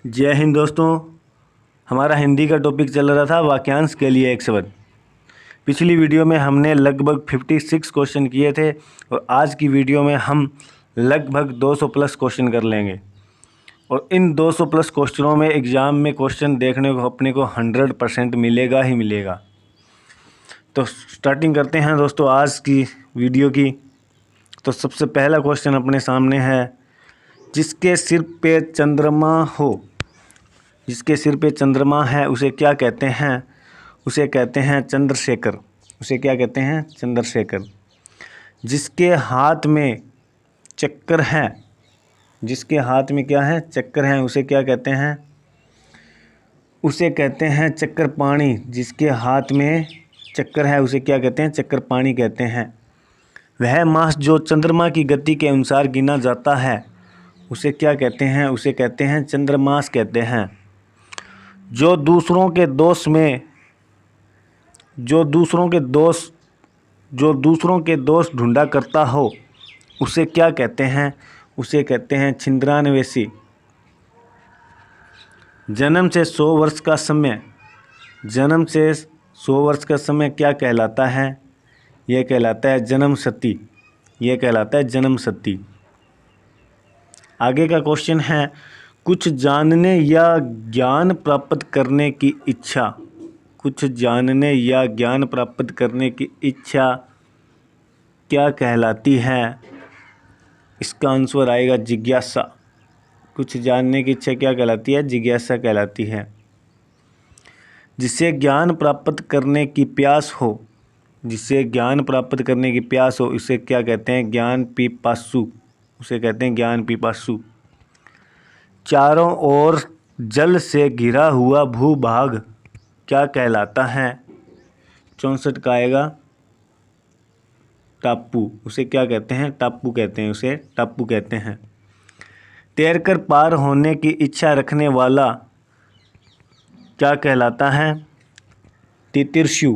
जय हिंद दोस्तों। हमारा हिंदी का टॉपिक चल रहा था वाक्यांश के लिए एक शब्द। पिछली वीडियो में हमने लगभग 56 क्वेश्चन किए थे और आज की वीडियो में हम लगभग 200 प्लस क्वेश्चन कर लेंगे। और इन 200 प्लस क्वेश्चनों में एग्ज़ाम में क्वेश्चन देखने को अपने को 100% मिलेगा ही मिलेगा। तो स्टार्टिंग करते हैं दोस्तों आज की वीडियो की। तो सबसे पहला क्वेश्चन अपने सामने है, जिसके सिर पे चंद्रमा हो, जिसके सिर पे चंद्रमा है उसे क्या कहते हैं? उसे कहते हैं चंद्रशेखर। उसे क्या कहते हैं? चंद्रशेखर। जिसके हाथ में चक्कर है, जिसके हाथ में क्या है? चक्कर है, उसे क्या कहते हैं? उसे कहते हैं चक्कर पाणी। जिसके हाथ में चक्कर है उसे क्या कहते हैं? चक्कर पाणी कहते हैं। वह मास जो चंद्रमा की गति के अनुसार गिना जाता है उसे क्या कहते हैं? उसे कहते हैं चंद्रमास कहते हैं। जो दूसरों के दोष में जो दूसरों के दोष ढूंढा करता हो उसे क्या कहते हैं? उसे कहते हैं छिंद्रान्वेषी। जन्म से 100 वर्ष का समय, जन्म से 100 वर्ष का समय क्या कहलाता है? यह कहलाता है जन्म शती। यह कहलाता है जन्म शती। आगे का क्वेश्चन है, कुछ जानने या ज्ञान प्राप्त करने की इच्छा। कुछ जानने या ज्ञान प्राप्त करने की इच्छा क्या कहलाती है? इसका आंसर आएगा जिज्ञासा। कुछ जानने की इच्छा क्या कहलाती है? जिज्ञासा कहलाती है। जिसे ज्ञान प्राप्त करने की प्यास हो, जिसे ज्ञान प्राप्त करने की प्यास हो इसे क्या कहते हैं? ज्ञान पिपासु। उसे कहते हैं ज्ञान पिपासु। चारों ओर जल से घिरा हुआ भूभाग क्या कहलाता है? 64 का आएगा टापू। उसे क्या कहते हैं? टापू कहते हैं। उसे टापू कहते हैं। तैरकर पार होने की इच्छा रखने वाला क्या कहलाता है? तितिर्षु।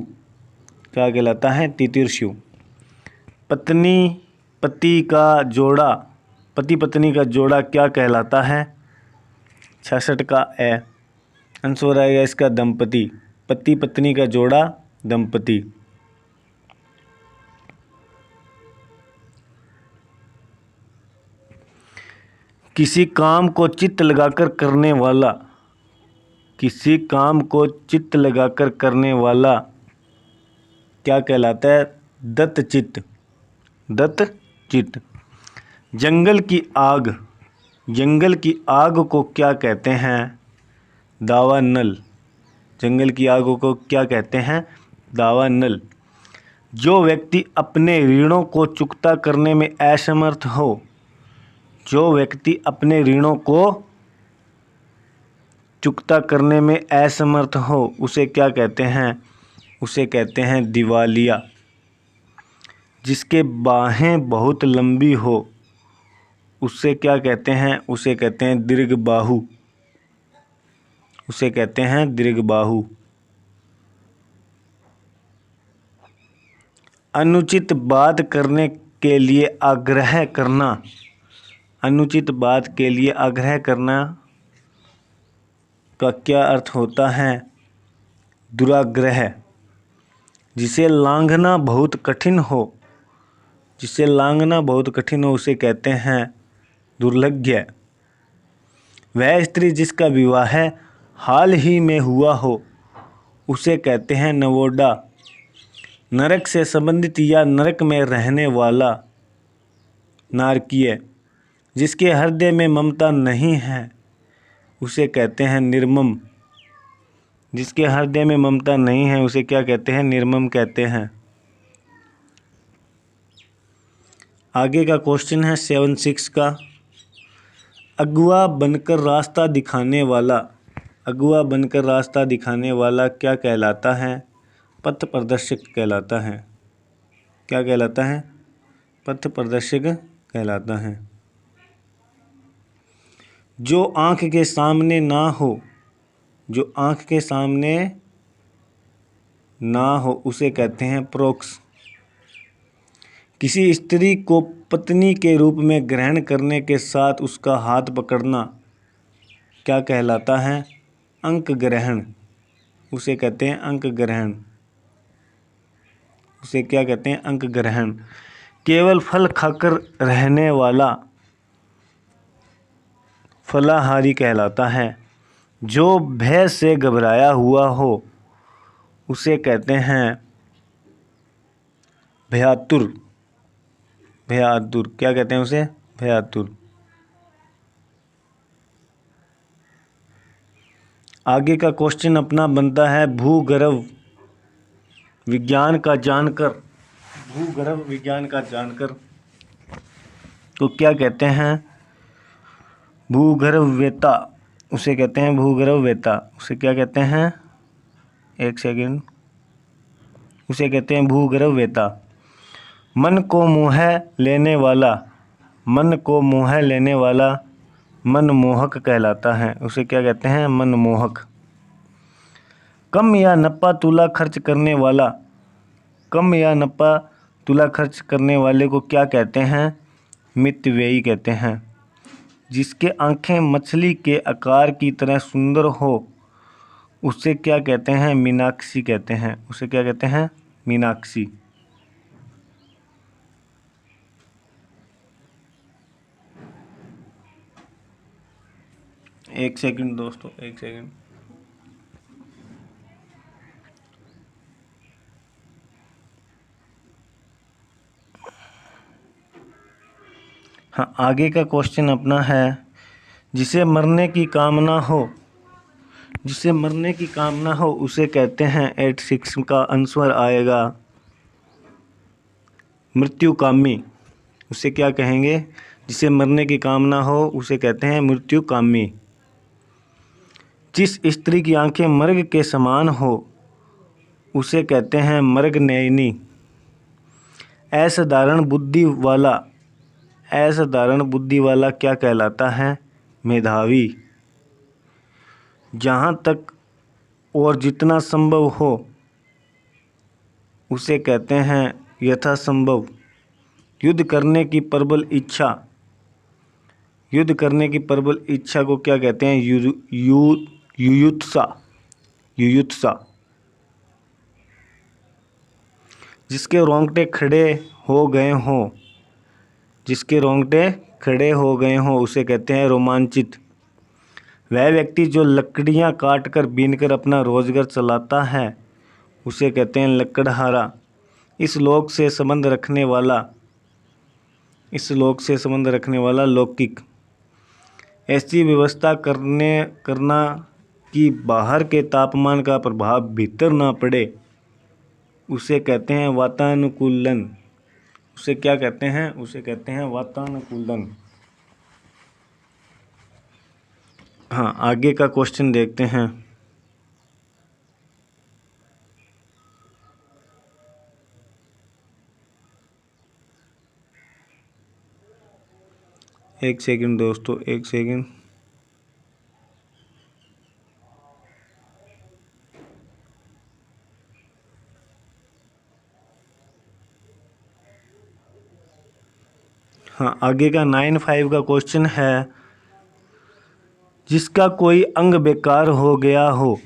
क्या कहलाता है? तितिर्षु। पत्नी पति का जोड़ा, पति पत्नी का जोड़ा क्या कहलाता है? 66 का ए आंसर आएगा इसका दंपति। पति पत्नी का जोड़ा दंपति। किसी काम को चित्त लगाकर करने वाला, किसी काम को चित्त लगाकर करने वाला क्या कहलाता है? दत्तचित्त। दत्तचित्त। जंगल की आग, जंगल की आग को क्या कहते हैं? दावानल। जंगल की आग को क्या कहते हैं? दावानल। जो व्यक्ति अपने ऋणों को चुकता करने में असमर्थ हो, जो व्यक्ति अपने ऋणों को चुकता करने में असमर्थ हो उसे क्या कहते हैं? उसे कहते हैं दिवालिया। जिसके बाहें बहुत लंबी हो उसे क्या कहते हैं? उसे कहते हैं दीर्घबाहु। उसे कहते हैं दीर्घबाहु। अनुचित बात करने के लिए आग्रह करना, अनुचित बात के लिए आग्रह करना का क्या अर्थ होता है? दुराग्रह। जिसे लांघना बहुत कठिन हो, जिसे लांघना बहुत कठिन हो उसे कहते हैं दुर्लभ्य। वह स्त्री जिसका विवाह हाल ही में हुआ हो उसे कहते हैं नवोढा। नरक से संबंधित या नरक में रहने वाला नारकीय। जिसके हृदय में ममता नहीं है उसे कहते हैं निर्मम। जिसके हृदय में ममता नहीं है उसे क्या कहते हैं? निर्मम कहते हैं। आगे का क्वेश्चन है 76 का, अगुआ बनकर रास्ता दिखाने वाला, अगुआ बनकर रास्ता दिखाने वाला क्या कहलाता है? पथ प्रदर्शक कहलाता है। क्या कहलाता है? पथ प्रदर्शक कहलाता है। जो आँख के सामने ना हो, जो आँख के सामने ना हो उसे कहते हैं प्रोक्ष। किसी स्त्री को पत्नी के रूप में ग्रहण करने के साथ उसका हाथ पकड़ना क्या कहलाता है? अंक ग्रहण। उसे कहते हैं अंक ग्रहण। उसे क्या कहते हैं? अंक ग्रहण। केवल फल खाकर रहने वाला फलाहारी कहलाता है। जो भय से घबराया हुआ हो उसे कहते हैं भयातुर। भयातुर, क्या कहते हैं उसे? भयातुर। आगे का क्वेश्चन अपना बनता है भूगर्भ विज्ञान का जानकर। भूगर्भ विज्ञान का जानकर तो क्या कहते हैं? भूगर्भवेत्ता। उसे कहते हैं भूगर्भवेत्ता। उसे क्या कहते हैं? एक सेकंड। उसे कहते हैं भूगर्भवेत्ता। मन को मोह लेने वाला, मन को मोह लेने वाला मनमोहक कहलाता है। उसे क्या कहते हैं? मनमोहक। कम या नपा तुला खर्च करने वाला, कम या नपा तुला खर्च करने वाले को क्या कहते हैं? मितव्ययी कहते हैं। जिसके आंखें मछली के आकार की तरह सुंदर हो उसे क्या कहते हैं? मीनाक्षी कहते हैं। उसे क्या कहते हैं? मीनाक्षी। एक सेकंड दोस्तों, एक सेकंड। हाँ, आगे का क्वेश्चन अपना है जिसे मरने की कामना हो, जिसे मरने की कामना हो उसे कहते हैं 86 का आंसर आएगा मृत्युकामी। उसे क्या कहेंगे? जिसे मरने की कामना हो उसे कहते हैं मृत्युकामी। जिस स्त्री की आंखें मर्ग के समान हो उसे कहते हैं मृगनयनी। असाधारण बुद्धि वाला, असाधारण बुद्धि वाला क्या कहलाता है? मेधावी। जहाँ तक और जितना संभव हो उसे कहते हैं यथासंभव। युद्ध करने की प्रबल इच्छा, युद्ध करने की प्रबल इच्छा को क्या कहते हैं? युयुत्सा। युयुत्सा। जिसके रोंगटे खड़े हो गए हों, जिसके रोंगटे खड़े हो गए हों उसे कहते हैं रोमांचित। वह व्यक्ति जो लकड़ियां काट कर बीनकर अपना रोजगार चलाता है उसे कहते हैं लकड़हारा। इस लोक से संबंध रखने वाला, इस लोक से संबंध रखने वाला लौकिक। ऐसी व्यवस्था करना कि बाहर के तापमान का प्रभाव भीतर ना पड़े उसे कहते हैं वातानुकूलन। उसे क्या कहते हैं? उसे कहते हैं वातानुकूलन। हाँ, आगे का क्वेश्चन देखते हैं। एक सेकंड दोस्तों, एक सेकंड। हाँ, आगे का 95 का क्वेश्चन है जिसका कोई अंग बेकार हो गया हो,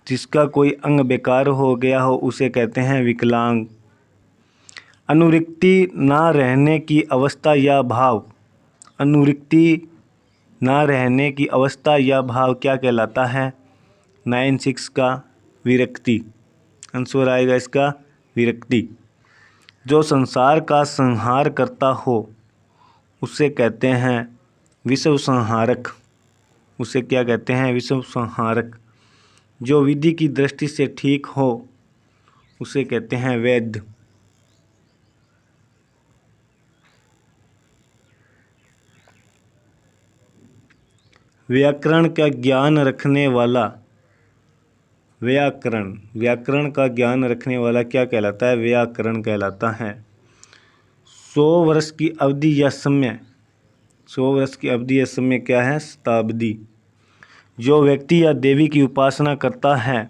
जिसका कोई अंग बेकार हो गया हो उसे कहते हैं विकलांग। अनुरिक्ति ना रहने की अवस्था या भाव, अनुरिक्ति ना रहने की अवस्था या भाव क्या कहलाता है? 96 का विरक्ति। आंसर आएगा इसका विरक्ति। जो संसार का संहार करता हो उसे कहते हैं विश्व संहारक। उसे क्या कहते हैं? विश्व संहारक। जो विधि की दृष्टि से ठीक हो उसे कहते हैं वैद्य। व्याकरण का ज्ञान रखने वाला, व्याकरण, व्याकरण का ज्ञान रखने वाला क्या कहलाता है? व्याकरण कहलाता है। 100 वर्ष की अवधि या समय, 100 वर्ष की अवधि या समय क्या है? शताब्दी। जो व्यक्ति या देवी की उपासना करता है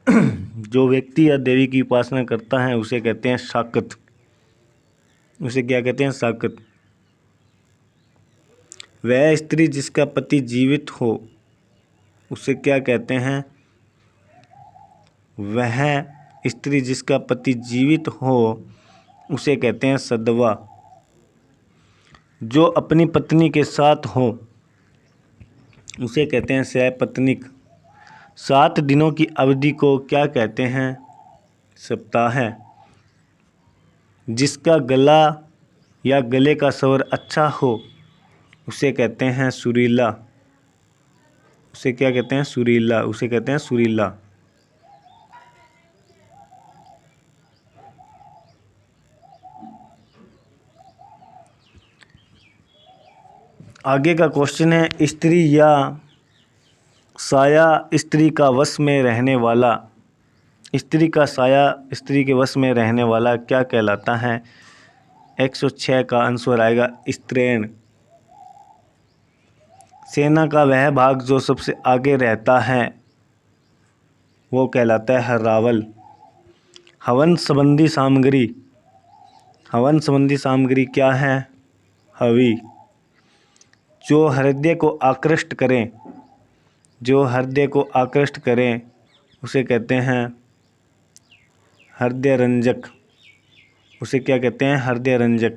जो व्यक्ति या देवी की उपासना करता है उसे कहते हैं शाकत। उसे क्या कहते हैं? शाकत। वह स्त्री जिसका पति जीवित हो उसे क्या कहते हैं? वह स्त्री जिसका पति जीवित हो उसे कहते हैं सधवा। जो अपनी पत्नी के साथ हो उसे कहते हैं सहपत्नीक। 7 दिनों की अवधि को क्या कहते हैं? सप्ताह। जिसका गला या गले का स्वर अच्छा हो उसे कहते हैं सुरीला। उसे क्या कहते हैं? सुरीला। उसे कहते हैं सुरीला। आगे का क्वेश्चन है, स्त्री या साया स्त्री का वश में रहने वाला, स्त्री का साया स्त्री के वश में रहने वाला क्या कहलाता है? 106 का आंसर आएगा स्त्रैण। सेना का वह भाग जो सबसे आगे रहता है वो कहलाता है हरावल। हवन संबंधी सामग्री, हवन संबंधी सामग्री क्या है? हवि। जो हृदय को आकृष्ट करें, जो हृदय को आकृष्ट करें उसे कहते हैं हृदय रंजक। उसे क्या कहते हैं? हृदय रंजक।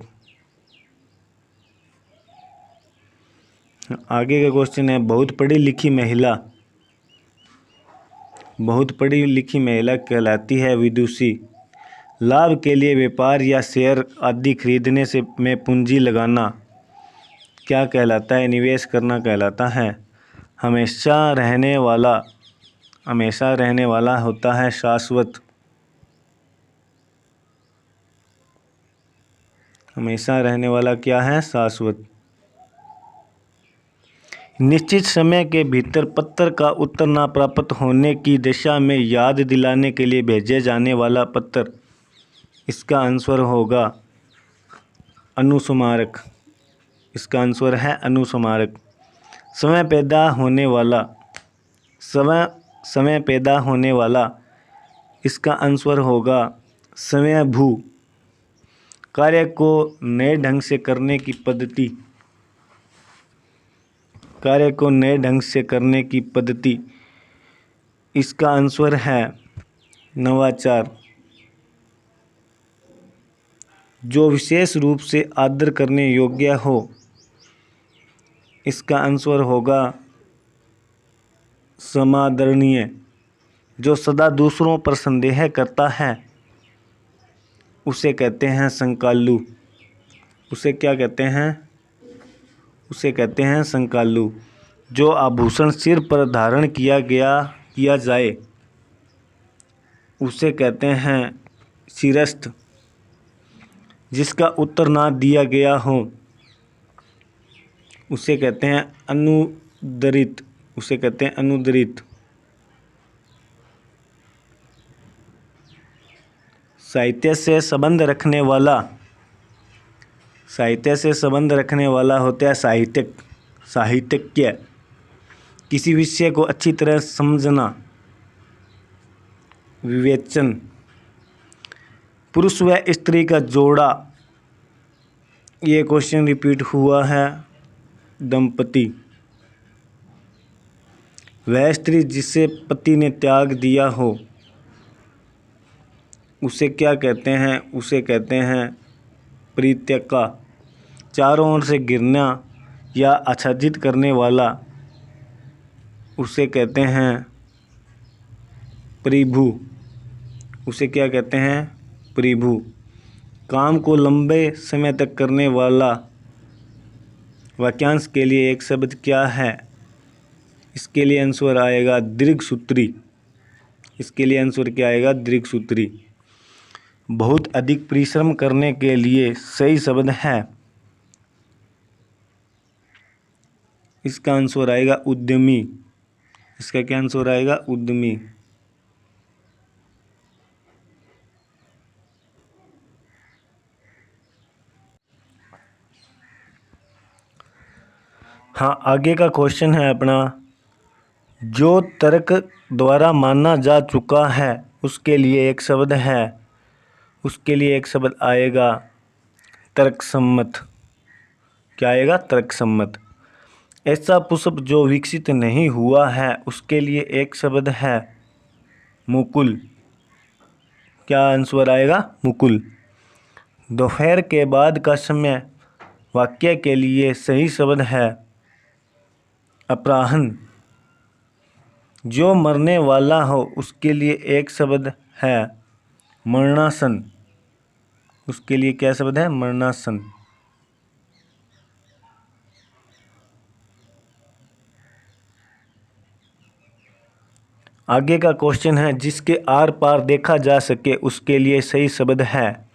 आगे का क्वेश्चन है, बहुत पढ़ी लिखी महिला, बहुत पढ़ी लिखी महिला कहलाती है विदुषी। लाभ के लिए व्यापार या शेयर आदि खरीदने से में पूंजी लगाना क्या कहलाता है? निवेश करना कहलाता है। हमेशा रहने वाला, हमेशा रहने वाला होता है शाश्वत। हमेशा रहने वाला क्या है? शाश्वत। निश्चित समय के भीतर पत्र का उत्तर ना प्राप्त होने की दशा में याद दिलाने के लिए भेजे जाने वाला पत्र, इसका आंसर होगा अनुस्मारक। इसका आंसर है अनुस्मारक। समय पैदा होने वाला, समय पैदा होने वाला, इसका आंसर होगा समयभू। कार्य को नए ढंग से करने की पद्धति, कार्य को नए ढंग से करने की पद्धति, इसका आंसर है नवाचार। जो विशेष रूप से आदर करने योग्य हो, इसका आंसर होगा समादरणीय। जो सदा दूसरों पर संदेह करता है उसे कहते हैं संकालू। उसे क्या कहते हैं? उसे कहते हैं संकालू। जो आभूषण सिर पर धारण किया जाए उसे कहते हैं शिरस्त्र। जिसका उत्तर ना दिया गया हो उसे कहते हैं अनुदरित। उसे कहते हैं अनुदरित। साहित्य से संबंध रखने वाला, साहित्य से संबंध रखने वाला होता है साहित्यिक, साहित्यज्ञ। किसी विषय को अच्छी तरह समझना, विवेचन। पुरुष व स्त्री का जोड़ा, ये क्वेश्चन रिपीट हुआ है दंपति। वह स्त्री जिसे पति ने त्याग दिया हो उसे क्या कहते हैं? उसे कहते हैं परित्यक्ता। चारों ओर से गिरना या आच्छादित करने वाला उसे कहते हैं परिभू। उसे क्या कहते हैं? परिभू। काम को लंबे समय तक करने वाला वाक्यांश के लिए एक शब्द क्या है? इसके लिए आंसर आएगा दीर्घसूत्री। इसके लिए आंसर क्या आएगा? दीर्घसूत्री। बहुत अधिक परिश्रम करने के लिए सही शब्द है, इसका आंसर आएगा उद्यमी। इसका क्या आंसर आएगा? उद्यमी। हाँ, आगे का क्वेश्चन है अपना, जो तर्क द्वारा माना जा चुका है उसके लिए एक शब्द है, उसके लिए एक शब्द आएगा तर्कसम्मत। क्या आएगा? तर्कसम्मत। ऐसा पुष्प जो विकसित नहीं हुआ है, उसके लिए एक शब्द है मुकुल। क्या आंसर आएगा? मुकुल। दोपहर के बाद का समय वाक्य के लिए सही शब्द है अपराह्न। जो मरने वाला हो उसके लिए एक शब्द है मरणासन। उसके लिए क्या शब्द है? मरणासन। आगे का क्वेश्चन है जिसके आर पार देखा जा सके उसके लिए सही शब्द है,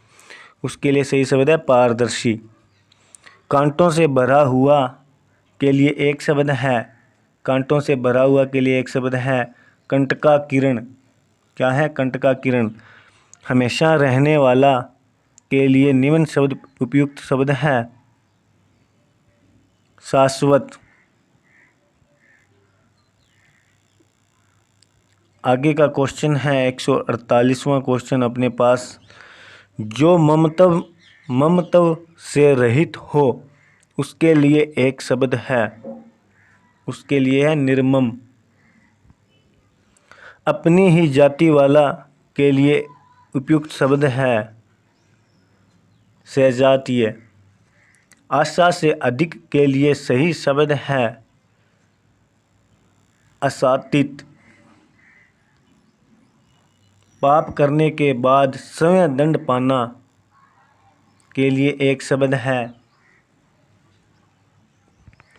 उसके लिए सही शब्द है पारदर्शी। कांटों से भरा हुआ के लिए एक शब्द है, कांटों से भरा हुआ के लिए एक शब्द है कंटका किरण। क्या है? कंटका किरण। हमेशा रहने वाला के लिए निम्न शब्द उपयुक्त शब्द है शाश्वत। आगे का क्वेश्चन है 148वां क्वेश्चन अपने पास। जो ममत्व से रहित हो उसके लिए एक शब्द है, उसके लिए है निर्मम। अपनी ही जाति वाला के लिए उपयुक्त शब्द है सहजातीय। आशा से अधिक के लिए सही शब्द है असातित। पाप करने के बाद स्वयं दंड पाना के लिए एक शब्द है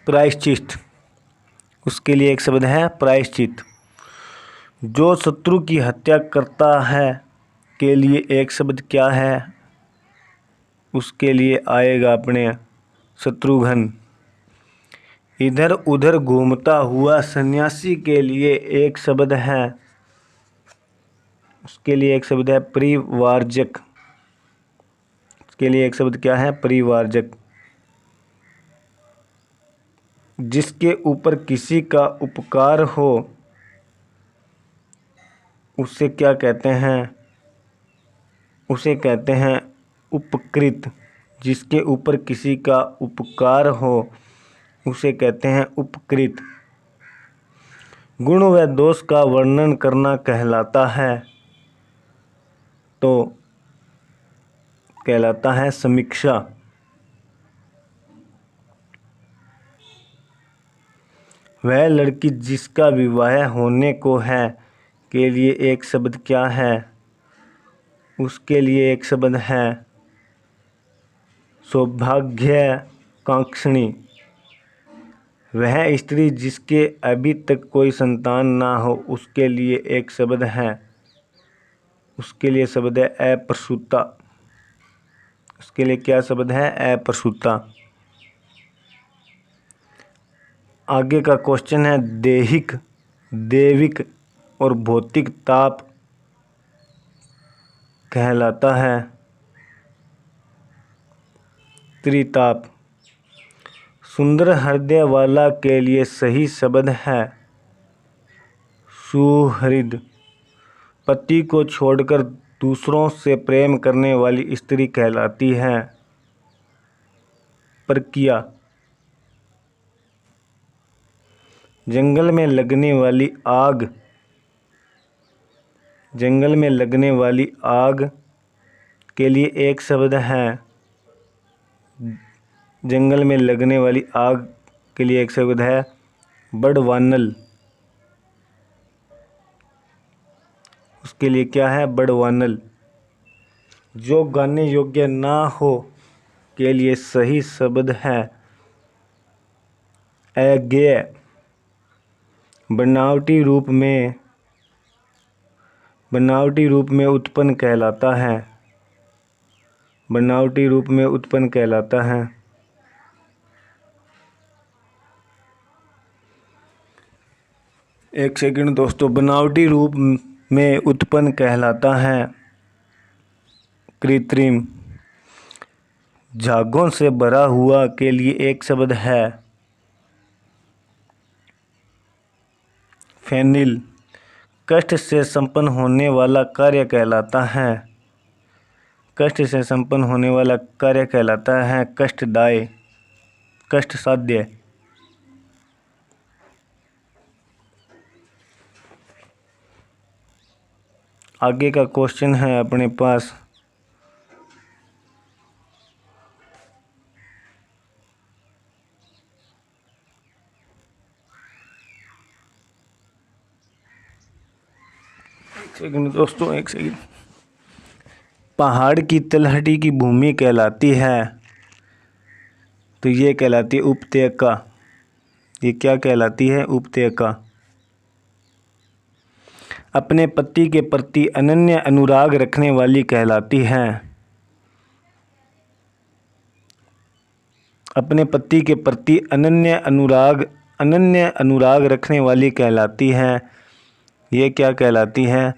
प्रायश्चित। उसके लिए एक शब्द है प्रायश्चित। जो शत्रु की हत्या करता है के लिए एक शब्द क्या है? उसके लिए आएगा अपने शत्रुघ्न। इधर उधर घूमता हुआ सन्यासी के लिए एक शब्द है, उसके लिए एक शब्द है परिवारजक। उसके लिए एक शब्द क्या है? परिवारजक। जिसके ऊपर किसी का उपकार हो उसे क्या कहते हैं? उसे कहते हैं उपकृत। जिसके ऊपर किसी का उपकार हो उसे कहते हैं उपकृत। गुण व दोष का वर्णन करना कहलाता है तो कहलाता है समीक्षा। वह लड़की जिसका विवाह होने को है के लिए एक शब्द क्या है? उसके लिए एक शब्द है सौभाग्यकांक्षिणी। वह स्त्री जिसके अभी तक कोई संतान ना हो उसके लिए एक शब्द है, उसके लिए शब्द है अप्रसूता। उसके लिए क्या शब्द है? अप्रसूता। आगे का क्वेश्चन है दैहिक, दैविक और भौतिक ताप कहलाता है त्रिताप। सुंदर हृदय वाला के लिए सही शब्द है सुहृद। पति को छोड़कर दूसरों से प्रेम करने वाली स्त्री कहलाती है परकिया। जंगल में लगने वाली आग, जंगल में लगने वाली आग के लिए एक शब्द है, जंगल में लगने वाली आग के लिए एक शब्द है बड़वानल। उसके लिए क्या है? बड़वानल। जो गाने योग्य ना हो के लिए सही शब्द है अज्ञेय। बनावटी रूप में उत्पन्न कहलाता है, बनावटी रूप में उत्पन्न कहलाता है। एक सेकंड दोस्तों, बनावटी रूप में उत्पन्न कहलाता है कृत्रिम। झागों से भरा हुआ के लिए एक शब्द है फेनिल। कष्ट से संपन्न होने वाला कार्य कहलाता है, कष्ट से संपन्न होने वाला कार्य कहलाता है कष्टदाय, कष्ट साध्य। आगे का क्वेश्चन है अपने पास, एक सेकंड दोस्तों, एक सेकंड। पहाड़ की तलहटी की भूमि कहलाती है, तो ये कहलाती है उपत्यका। ये क्या कहलाती है? उपत्यका। अपने पति के प्रति अनन्य अनुराग रखने वाली कहलाती है। अपने पति के प्रति अनन्य अनुराग रखने वाली कहलाती है। ये क्या कहलाती है?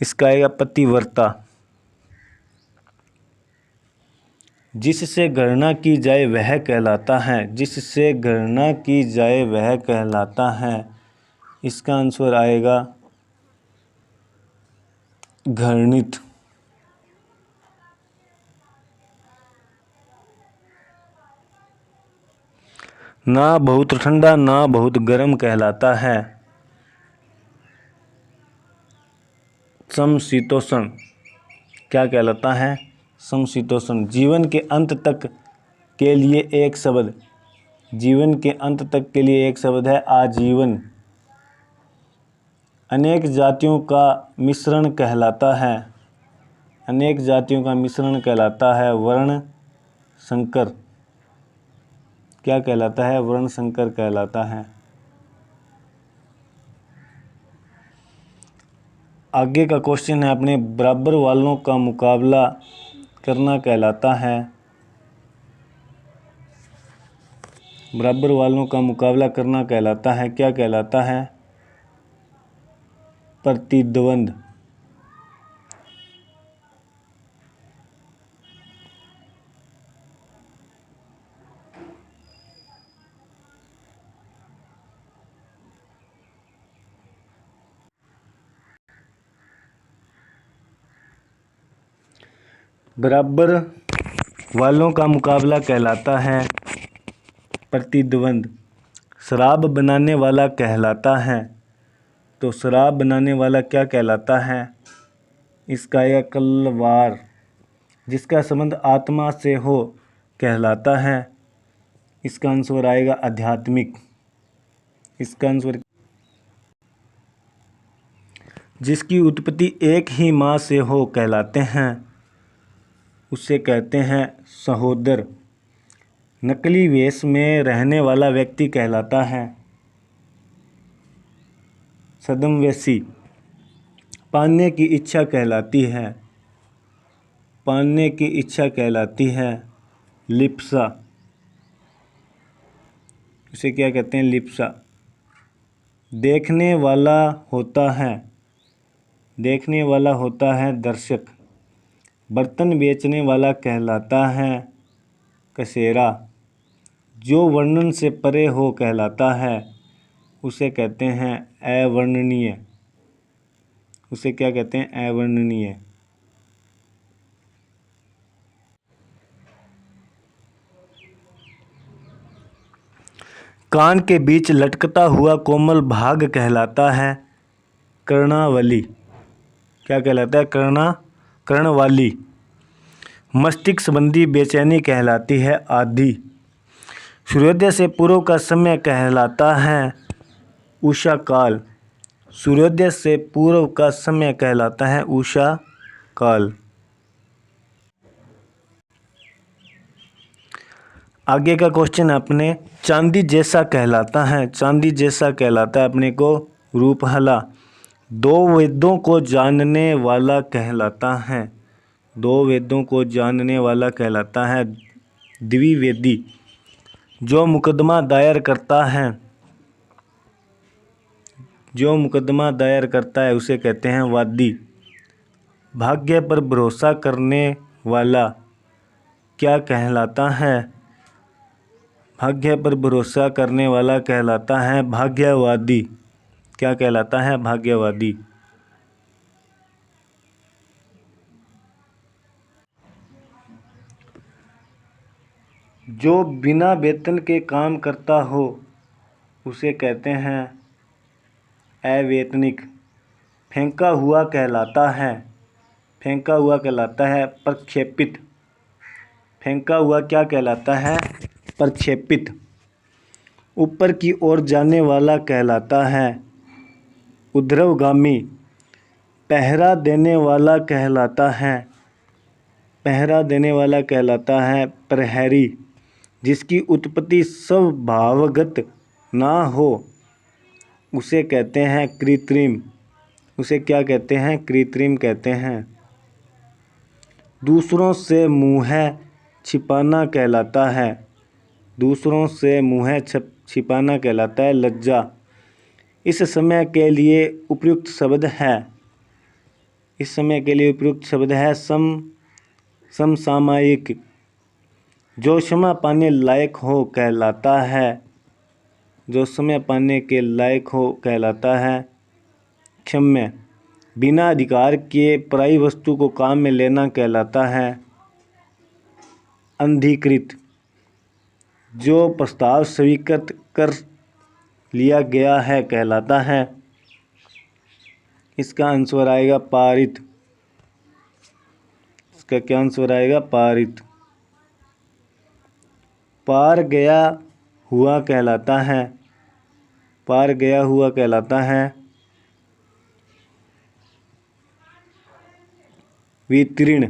इसका आएगा पतिव्रता। जिससे गणना की जाए वह कहलाता है। जिससे गणना की जाए वह कहलाता है। इसका आंसर आएगा घृणित। ना बहुत ठंडा ना बहुत गर्म कहलाता है। समशीतोष्ण क्या कहलाता है? समशीतोष्ण। जीवन के अंत तक के लिए एक शब्द। जीवन के अंत तक के लिए एक शब्द है आजीवन। अनेक जातियों का मिश्रण कहलाता है। अनेक जातियों का मिश्रण कहलाता है वर्ण संकर। क्या कहलाता है? वर्ण संकर कहलाता है। आगे का क्वेश्चन है अपने बराबर वालों का मुकाबला करना कहलाता है। बराबर वालों का मुकाबला करना कहलाता है। क्या कहलाता है? प्रतिद्वंद। बराबर वालों का मुकाबला कहलाता है प्रतिद्वंद। शराब बनाने वाला कहलाता है, तो शराब बनाने वाला क्या कहलाता है? इसका यह कल्वार। जिसका संबंध आत्मा से हो कहलाता है। इसका आंसर आएगा आध्यात्मिक। इसका आंसर। जिसकी उत्पत्ति एक ही माँ से हो कहलाते हैं, उसे कहते हैं सहोदर। नकली वेश में रहने वाला व्यक्ति कहलाता है छद्मवेशी। पाने की इच्छा कहलाती है। पाने की इच्छा कहलाती है लिप्सा। इसे क्या कहते हैं? लिप्सा। देखने वाला होता है। देखने वाला होता है दर्शक। बर्तन बेचने वाला कहलाता है कसेरा। जो वर्णन से परे हो कहलाता है, उसे कहते हैं अवर्णनीय। उसे क्या कहते हैं? अवर्णनीय। कान के बीच लटकता हुआ कोमल भाग कहलाता है कर्णावली। क्या कहलाता है? कर्णवाली। मस्तिष्क संबंधी बेचैनी कहलाती है आदि। सूर्योदय से पूर्व का समय कहलाता है उषा काल। सूर्योदय से पूर्व का समय कहलाता है उषा काल। आगे का क्वेश्चन अपने चांदी जैसा कहलाता है। चांदी जैसा कहलाता है अपने को रूपहला। दो वेदों को जानने वाला कहलाता है। दो वेदों को जानने वाला कहलाता है द्विवेदी। जो मुकदमा दायर करता है, जो मुकदमा दायर करता है उसे कहते हैं वादी। भाग्य पर भरोसा करने वाला क्या कहलाता है? भाग्य पर भरोसा करने वाला कहलाता है भाग्यवादी। क्या कहलाता है? भाग्यवादी। जो बिना वेतन के काम करता हो उसे कहते हैं अवेतनिक। फेंका हुआ कहलाता है, फेंका हुआ कहलाता है प्रक्षेपित। फेंका हुआ क्या कहलाता है? प्रक्षेपित। ऊपर की ओर जाने वाला कहलाता है ऊर्ध्वगामी। पहरा देने वाला कहलाता है, पहरा देने वाला कहलाता है प्रहरी। जिसकी उत्पत्ति स्वभावगत ना हो उसे कहते हैं कृत्रिम। उसे क्या कहते हैं? कृत्रिम कहते हैं। दूसरों से मुँह छिपाना कहलाता है, दूसरों से मुँह छिपाना कहलाता है लज्जा। इस समय के लिए उपयुक्त शब्द है, इस समय के लिए उपयुक्त शब्द है समसामयिक। जो क्षमा पाने लायक हो कहलाता है, जो समय पाने के लायक हो कहलाता है क्षम्य। बिना अधिकार के पराई वस्तु को काम में लेना कहलाता है अनधिकृत। जो प्रस्ताव स्वीकृत कर लिया गया है कहलाता है, इसका आंसर आएगा पारित। इसका क्या आंसर आएगा? पारित। पार गया हुआ कहलाता है, पार गया हुआ कहलाता है वितीर्ण।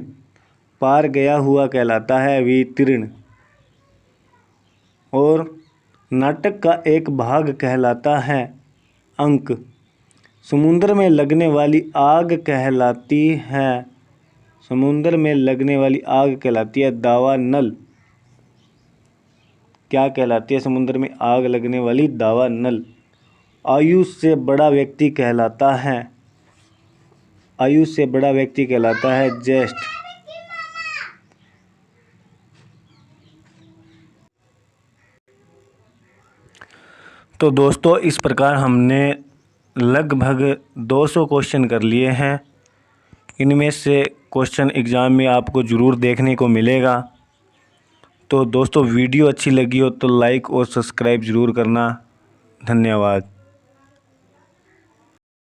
पार गया हुआ कहलाता है वितीर्ण। और नाटक का एक भाग कहलाता है अंक। समुद्र में लगने वाली आग कहलाती है, समुद्र में लगने वाली आग कहलाती है दावानल। क्या कहलाती है समुद्र में आग लगने वाली? दावानल। आयु से बड़ा व्यक्ति कहलाता है, आयु से बड़ा व्यक्ति कहलाता है ज्येष्ठ। तो दोस्तों इस प्रकार हमने लगभग 200 क्वेश्चन कर लिए हैं। इनमें से क्वेश्चन एग्ज़ाम में आपको ज़रूर देखने को मिलेगा। तो दोस्तों वीडियो अच्छी लगी हो तो लाइक और सब्सक्राइब ज़रूर करना। धन्यवाद।